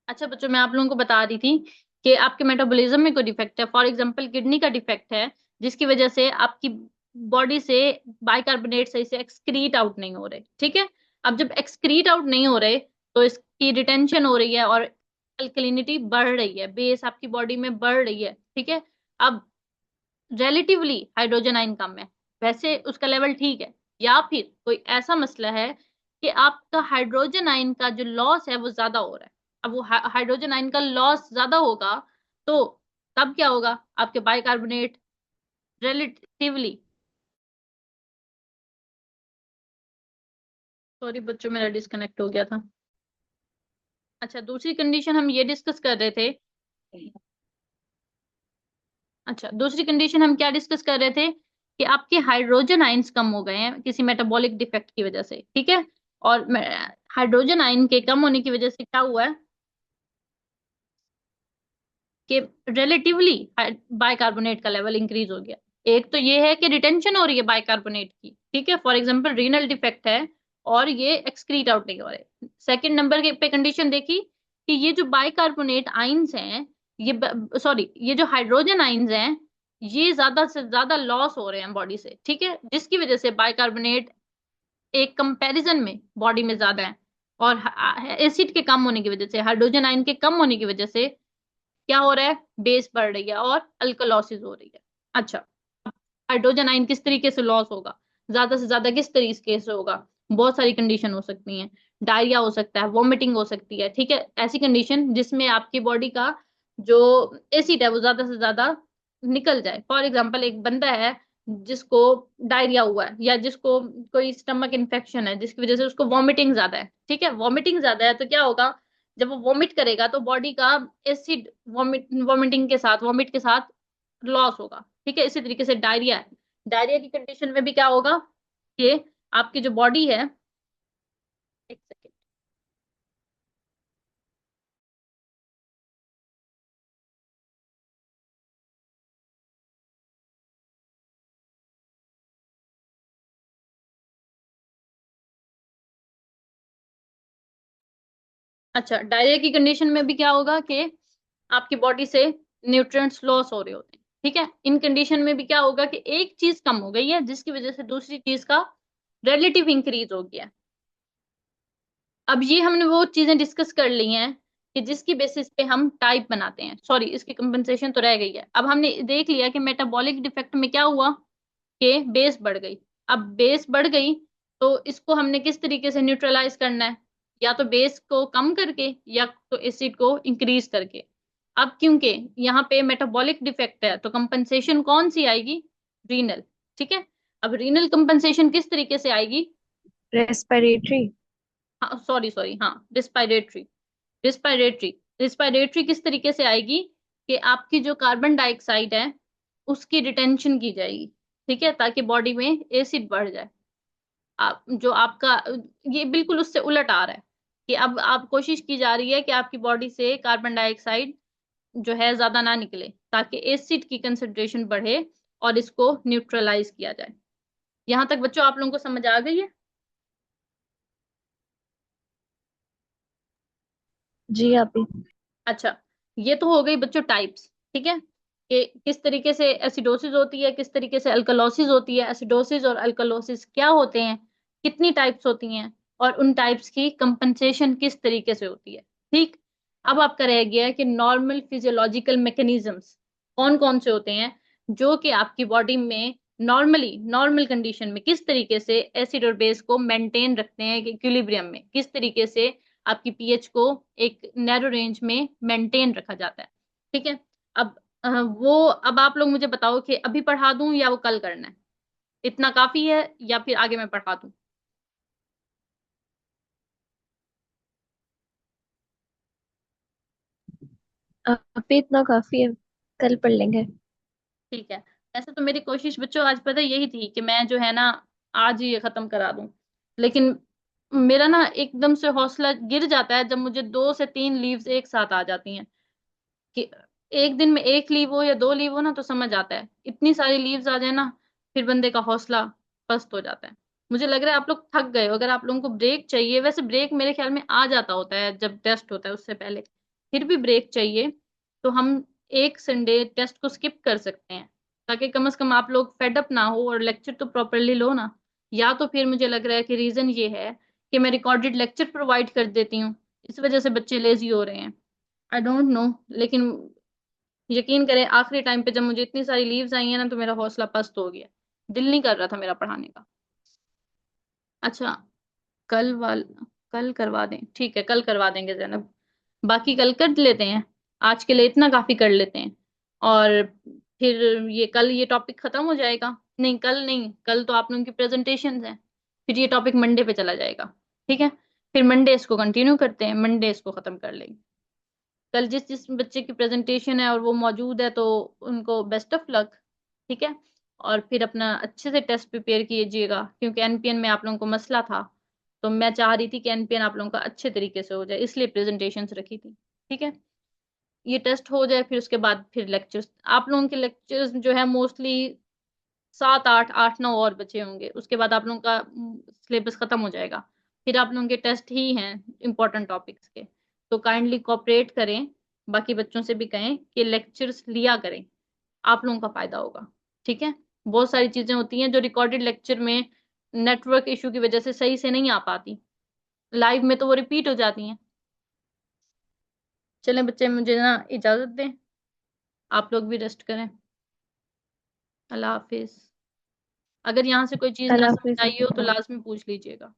अच्छा बच्चों, मैं आप लोगों को बता रही थी कि आपके मेटाबॉलिज्म में कोई डिफेक्ट है, फॉर एग्जांपल किडनी का डिफेक्ट है, जिसकी वजह से आपकी बॉडी से बाइकार्बोनेट सही से एक्सक्रीट आउट नहीं हो रहे। ठीक है। अब जब एक्सक्रीट आउट नहीं हो रहे तो इसकी रिटेंशन हो रही है और अल्कलिनिटी बढ़ रही है, बेस आपकी बॉडी में बढ़ रही है। ठीक है। अब रिलेटिवली हाइड्रोजन आयन कम है, वैसे उसका लेवल ठीक है, या फिर कोई ऐसा मसला है कि आपका हाइड्रोजन आयन का जो लॉस है वो ज्यादा हो रहा है। अब वो हाइड्रोजन आयन का लॉस ज्यादा होगा तो तब क्या होगा, आपके बाइकार्बोनेट रिलेटिवली। सॉरी बच्चों, मेरा डिस्कनेक्ट हो गया था। अच्छा, दूसरी कंडीशन हम ये डिस्कस कर रहे थे। अच्छा, दूसरी कंडीशन हम क्या डिस्कस कर रहे थे कि आपके हाइड्रोजन आयंस कम हो गए हैं किसी मेटाबॉलिक डिफेक्ट की वजह से। ठीक है। और हाइड्रोजन आयन के कम होने की वजह से क्या हुआ है कि रिलेटिवली बाइकार्बोनेट का लेवल इंक्रीज हो गया। एक तो ये है कि रिटेंशन हो रही है बाइकार्बोनेट की। ठीक है। फॉर एग्जांपल रीनल डिफेक्ट है और ये एक्सक्रीट आउट नहीं हो रहे। सेकंड नंबर के पे कंडीशन देखी कि ये जो बाइकार्बोनेट आइंस हैं, ये सॉरी ये जो हाइड्रोजन आइंस हैं, ये ज्यादा से ज्यादा लॉस हो रहे हैं बॉडी से। ठीक है। जिसकी वजह से बाइकार्बोनेट एक कंपैरिजन में बॉडी में ज्यादा है, और एसिड के कम होने की वजह से, हाइड्रोजन आयन के कम होने की वजह से क्या हो रहा है, बेस बढ़ रही है और अल्कलॉसिस हो रही है। अच्छा, हाइड्रोजन आयन किस तरीके से लॉस होगा, ज्यादा से ज्यादा किस तरीके से होगा, बहुत सारी कंडीशन हो सकती हैं। डायरिया हो सकता है, वॉमिटिंग हो सकती है। ठीक है। ऐसी कंडीशन जिसमें आपकी बॉडी का जो एसिड है वो ज्यादा से ज्यादा निकल जाए। फॉर एग्जाम्पल एक बंदा है जिसको डायरिया हुआ है, या जिसको कोई स्टमक इन्फेक्शन है जिसकी वजह से उसको वॉमिटिंग ज्यादा है। ठीक है। वॉमिटिंग ज्यादा है तो क्या होगा, जब वो वॉमिट करेगा तो बॉडी का एसिड वॉमिटिंग के साथ, वॉमिट के साथ लॉस होगा। ठीक है। इसी तरीके से डायरिया है, डायरिया की कंडीशन में भी क्या होगा कि आपकी जो बॉडी है, एक सेकेंड। अच्छा, डायरिया की कंडीशन में भी क्या होगा कि आपकी बॉडी से न्यूट्रिएंट्स लॉस हो रहे होते हैं। ठीक है। इन कंडीशन में भी क्या होगा कि एक चीज कम हो गई है जिसकी वजह से दूसरी चीज का रिलेटिव इंक्रीज हो गया है। अब ये हमने वो चीजें डिस्कस कर ली हैं कि जिसकी बेसिस पे हम टाइप बनाते हैं। सॉरी, इसकी कंपनसेशन तो रह गई है। अब हमने देख लिया कि मेटाबॉलिक डिफेक्ट में क्या हुआ कि बेस बढ़ गई। अब बेस बढ़ गई तो इसको हमने किस तरीके से न्यूट्रलाइज करना है, या तो बेस को कम करके या तो एसिड को इंक्रीज करके। अब क्योंकि यहाँ पे मेटाबॉलिक डिफेक्ट है तो कंपनसेशन कौन सी आएगी, रीनल। ठीक है। अब रीनल कंपनसेशन किस तरीके से आएगी, रेस्पिरेटरी। हाँ सॉरी सॉरी, हाँ रिस्पायरेटरी। रिस्पायरेटरी रिस्पायरेटरी किस तरीके से आएगी कि आपकी जो कार्बन डाइऑक्साइड है उसकी रिटेंशन की जाएगी। ठीक है। ताकि बॉडी में एसिड बढ़ जाए। आप जो आपका, ये बिल्कुल उससे उलट आ रहा है कि अब आप कोशिश की जा रही है कि आपकी बॉडी से कार्बन डाइऑक्साइड जो है ज्यादा ना निकले ताकि एसिड की कंसेंट्रेशन बढ़े और इसको न्यूट्रलाइज किया जाए। यहां तक बच्चों आप लोगों को समझ आ गई है। जी आप ही। अच्छा, ये तो हो गई बच्चों टाइप्स। ठीक है। कि किस तरीके से एसिडोसिस होती है, किस तरीके से अल्कलोसिस होती है, एसिडोसिस और अल्कलोसिस क्या होते हैं, कितनी टाइप्स होती हैं, और उन टाइप्स की कंपनसेशन किस तरीके से होती है। ठीक। अब आपका रह गया है कि नॉर्मल फिजियोलॉजिकल मैकेनिज्म्स कौन कौन से होते हैं जो कि आपकी बॉडी में नॉर्मली, नॉर्मल कंडीशन में किस तरीके से एसिड और बेस को मेंटेन रखते हैं, इक्विलिब्रियम में किस तरीके से आपकी पीएच को एक नैरो रेंज में मेंटेन रखा जाता है। ठीक है। अब वो अब आप लोग मुझे बताओ कि अभी पढ़ा दूं या वो कल करना है, इतना काफी है या फिर आगे मैं पढ़ा दूं। आप ही इतना काफी है, कल पढ़ लेंगे। ठीक है। ऐसे तो मेरी कोशिश बच्चों आज पता यही थी कि मैं जो है ना आज ही ये खत्म करा दूं, लेकिन मेरा ना एकदम से हौसला गिर जाता है जब मुझे 2 से 3 लीव्स एक साथ आ जाती हैं। कि एक दिन में एक लीव हो या 2 लीव हो ना तो समझ आता है, इतनी सारी लीव्स आ जाए ना फिर बंदे का हौसला पस्त हो जाता है। मुझे लग रहा है आप लोग थक गए हो, अगर आप लोगों को ब्रेक चाहिए, वैसे ब्रेक मेरे ख्याल में आ जाता होता है जब टेस्ट होता है उससे पहले। फिर भी ब्रेक चाहिए, तो हम एक संडे टेस्ट को स्किप कर सकते हैं, ताकि कम से कम आप लोग फेडअप ना हो और लेक्चर तो प्रॉपरली लो ना। या तो फिर मुझे लग रहा है कि रीजन ये है कि मैं रिकॉर्डेड लेक्चर प्रोवाइड कर देती हूँ, इस वजह से बच्चे लेजी हो रहे हैं। आई डोंट नो, लेकिन यकीन करें आखिरी टाइम पे जब मुझे इतनी सारी लीव्स आई हैं ना, तो मेरा हौसला पस्त हो गया, दिल नहीं कर रहा था मेरा पढ़ाने का। अच्छा, कल वाल कल करवा दें, ठीक है कल करवा देंगे जैनब। बाकी कल कर लेते हैं, आज के लिए इतना काफी कर लेते हैं। और फिर ये कल ये टॉपिक खत्म हो जाएगा। नहीं कल नहीं, कल तो आप लोगों की प्रेजेंटेशन है, फिर ये टॉपिक मंडे पे चला जाएगा। ठीक है, फिर मंडे इसको कंटिन्यू करते हैं, मंडे इसको खत्म कर लेंगे। कल जिस जिस बच्चे की प्रेजेंटेशन है और वो मौजूद है, तो उनको बेस्ट ऑफ लक। ठीक है, और फिर अपना अच्छे से टेस्ट प्रिपेयर कीजिएगा, क्योंकि एनपीएन में आप लोगों को मसला था, तो मैं चाह रही थी कि एनपीएन आप लोगों का अच्छे तरीके से हो जाए, इसलिए प्रेजेंटेशंस रखी थी। ठीक है, ये टेस्ट हो जाए, फिर उसके बाद फिर लेक्चर्स, आप लोगों के लेक्चर्स जो है मोस्टली 7 8 8 9 और बचे होंगे, उसके बाद आप लोगों का सिलेबस खत्म हो जाएगा। फिर आप लोगों के टेस्ट ही हैं इंपॉर्टेंट टॉपिक्स के, तो काइंडली कोऑपरेट करें, बाकी बच्चों से भी कहें कि लेक्चर्स लिया करें, आप लोगों का फायदा होगा। ठीक है, बहुत सारी चीजें होती हैं जो रिकॉर्डेड लेक्चर में नेटवर्क इशू की वजह से सही से नहीं आ पाती, लाइव में तो वो रिपीट हो जाती हैं। चलें बच्चे, मुझे ना इजाजत दें, आप लोग भी रेस्ट करें। अल्लाह हाफिज। अगर यहाँ से कोई चीज ना अल्लाह समझ हाफिज। आई हो तो लाजमी पूछ लीजिएगा।